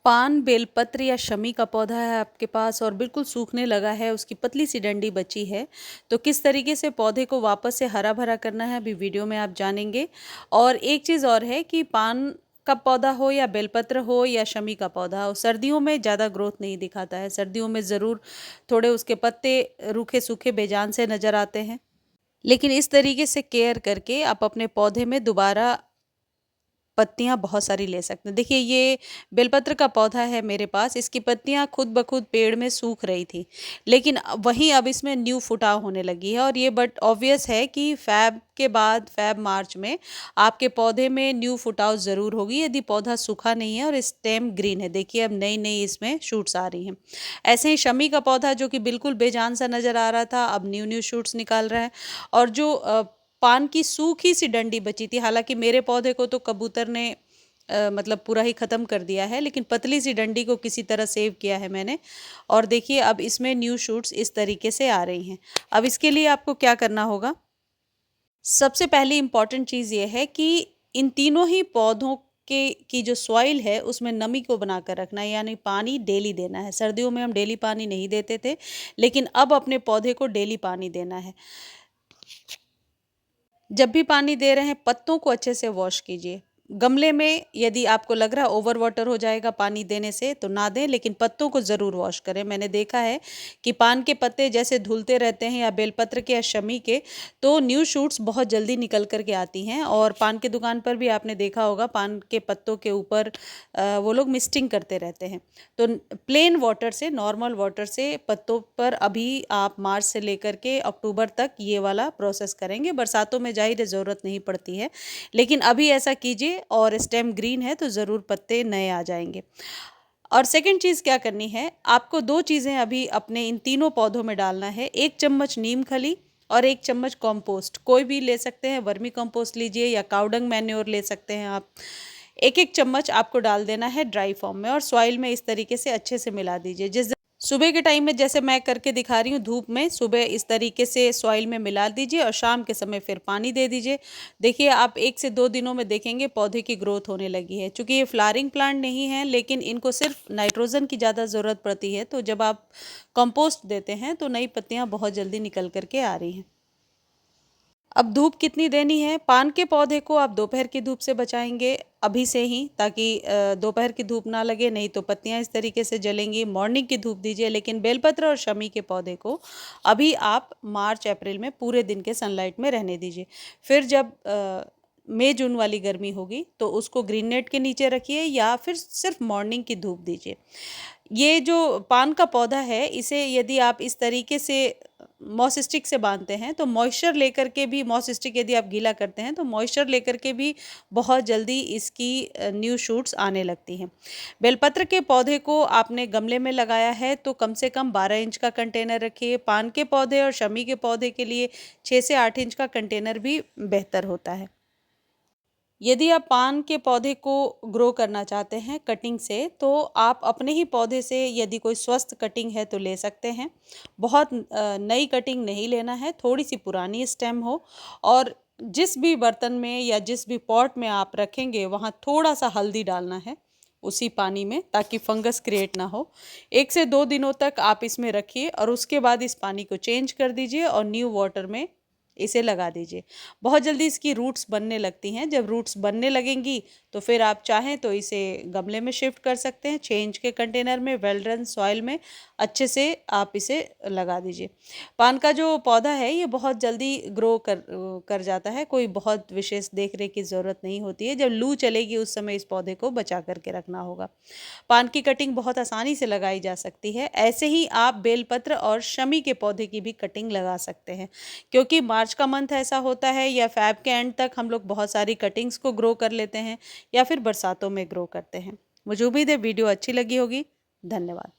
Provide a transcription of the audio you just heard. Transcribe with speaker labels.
Speaker 1: पान, बेलपत्र या शमी का पौधा है आपके पास और बिल्कुल सूखने लगा है, उसकी पतली सी डंडी बची है, तो किस तरीके से पौधे को वापस से हरा-भरा करना है अभी वीडियो में आप जानेंगे। और एक चीज़ और है कि पान का पौधा हो या बेलपत्र हो या शमी का पौधा हो, सर्दियों में ज़्यादा ग्रोथ नहीं दिखाता है। सर्दियों में ज़रूर थोड़े उसके पत्ते रूखे-सूखे बेजान से नज़र आते हैं। लेकिन इस तरीके से केयर करके आप अपने पौधे में दोबारा पत्तियाँ बहुत सारी ले सकते हैं। देखिए ये बेलपत्र का पौधा है मेरे पास, इसकी पत्तियाँ खुद ब खुद पेड़ में सूख रही थी। लेकिन वहीं अब इसमें न्यू फुटाव होने लगी है और ये बट ऑब्वियस है कि फ़ैब के बाद फ़ैब-मार्च में आपके पौधे में न्यू फुटाव ज़रूर होगी यदि पौधा सूखा नहीं है और स्टेम ग्रीन है। देखिए अब नई-नई इसमें शूट्स आ रही हैं। ऐसे ही शमी का पौधा जो कि बिल्कुल बेजान सा नज़र आ रहा था, अब न्यू-न्यू शूट्स निकाल रहा है। और जो पान की सूखी सी डंडी बची थी, हालाँकि मेरे पौधे को तो कबूतर ने मतलब पूरा ही ख़त्म कर दिया है, लेकिन पतली सी डंडी को किसी तरह सेव किया है मैंने। और देखिए अब इसमें न्यू शूट्स इस तरीके से आ रही हैं। अब इसके लिए आपको क्या करना होगा? सबसे पहली इम्पॉर्टेंट चीज़ ये है कि इन तीनों ही पौधों के की जो सॉइल है उसमें नमी को बनाकर रखना है, यानी पानी डेली देना है। सर्दियों में हम डेली पानी नहीं देते थे, लेकिन अब अपने पौधे को डेली पानी देना है। जब भी पानी दे रहे हैं पत्तों को अच्छे से वॉश कीजिए। गमले में यदि आपको लग रहा है ओवर वाटर हो जाएगा पानी देने से तो ना दें, लेकिन पत्तों को ज़रूर वॉश करें। मैंने देखा है कि पान के पत्ते जैसे धुलते रहते हैं या बेलपत्र के या शमी के, तो न्यू शूट्स बहुत जल्दी निकल कर के आती हैं। और पान की दुकान पर भी आपने देखा होगा पान के पत्तों के ऊपर वो लोग मिस्टिंग करते रहते हैं। तो प्लेन वाटर से, नॉर्मल वाटर से पत्तों पर अभी आप मार्च से लेकर के अक्टूबर तक ये वाला प्रोसेस करेंगे। बरसातों में ज़ाहिर है ज़रूरत नहीं पड़ती है, लेकिन अभी ऐसा कीजिए और स्टेम ग्रीन है तो ज़रूर पत्ते नए आ जाएंगे। और सेकंड चीज़ क्या करनी है, आपको 2 चीज़ें अभी अपने इन तीनों पौधों में डालना है। 1 चम्मच नीम खली और 1 चम्मच कंपोस्ट, कोई भी ले सकते हैं, वर्मी कंपोस्ट लीजिए या काउडंग मैन्योर ले सकते हैं आप। 1-1 चम्मच आपको डाल देना है ड्राई फॉर्म में और सॉइल में इस तरीके से अच्छे से मिला दीजिए। जिस सुबह के टाइम में जैसे मैं करके दिखा रही हूँ, धूप में सुबह इस तरीके से सॉइल में मिला दीजिए और शाम के समय फिर पानी दे दीजिए। देखिए आप 1 से 2 दिनों में देखेंगे पौधे की ग्रोथ होने लगी है। चूँकि ये फ्लावरिंग प्लांट नहीं है, लेकिन इनको सिर्फ नाइट्रोजन की ज़्यादा ज़रूरत पड़ती है, तो जब आप कंपोस्ट देते हैं तो नई पत्तियाँ बहुत जल्दी निकल कर के आ रही हैं। अब धूप कितनी देनी है? पान के पौधे को आप दोपहर की धूप से बचाएँगे अभी से ही, ताकि दोपहर की धूप ना लगे, नहीं तो पत्तियाँ इस तरीके से जलेंगी। मॉर्निंग की धूप दीजिए, लेकिन बेलपत्र और शमी के पौधे को अभी आप मार्च-अप्रैल में पूरे दिन के सनलाइट में रहने दीजिए। फिर जब मई-जून वाली गर्मी होगी तो उसको ग्रीन नेट के नीचे रखिए या फिर सिर्फ मॉर्निंग की धूप दीजिए। ये जो पान का पौधा है, इसे यदि आप इस तरीके से मॉस स्टिक से बांधते हैं तो मॉइस्चर लेकर के भी, मॉस स्टिक यदि आप गीला करते हैं तो मॉइस्चर लेकर के भी बहुत जल्दी इसकी न्यू शूट्स आने लगती हैं। बेलपत्र के पौधे को आपने गमले में लगाया है तो कम से कम 12 इंच का कंटेनर रखिए। पान के पौधे और शमी के पौधे के लिए 6 से 8 इंच का कंटेनर भी बेहतर होता है। यदि आप पान के पौधे को ग्रो करना चाहते हैं कटिंग से, तो आप अपने ही पौधे से यदि कोई स्वस्थ कटिंग है तो ले सकते हैं। बहुत नई कटिंग नहीं लेना है, थोड़ी सी पुरानी स्टेम हो। और जिस भी बर्तन में या जिस भी पॉट में आप रखेंगे वहाँ थोड़ा सा हल्दी डालना है उसी पानी में, ताकि फंगस क्रिएट ना हो। 1 से 2 दिनों तक आप इसमें रखिए और उसके बाद इस पानी को चेंज कर दीजिए और न्यू वाटर में इसे लगा दीजिए। बहुत जल्दी इसकी रूट्स बनने लगती हैं। जब रूट्स बनने लगेंगी तो फिर आप चाहें तो इसे गमले में शिफ्ट कर सकते हैं, 6 इंच के कंटेनर में, वेल ड्रेन सॉइल में अच्छे से आप इसे लगा दीजिए। पान का जो पौधा है ये बहुत जल्दी ग्रो कर जाता है, कोई बहुत विशेष देख-रेख की ज़रूरत नहीं होती है। जब लू चलेगी उस समय इस पौधे को बचा कर के रखना होगा। पान की कटिंग बहुत आसानी से लगाई जा सकती है। ऐसे ही आप बेलपत्र और शमी के पौधे की भी कटिंग लगा सकते हैं। क्योंकि मार्च का मंथ ऐसा होता है या फ़ैब के एंड तक हम लोग बहुत सारी कटिंग्स को ग्रो कर लेते हैं या फिर बरसातों में ग्रो करते हैं। मुझे उम्मीद है वीडियो अच्छी लगी होगी। धन्यवाद।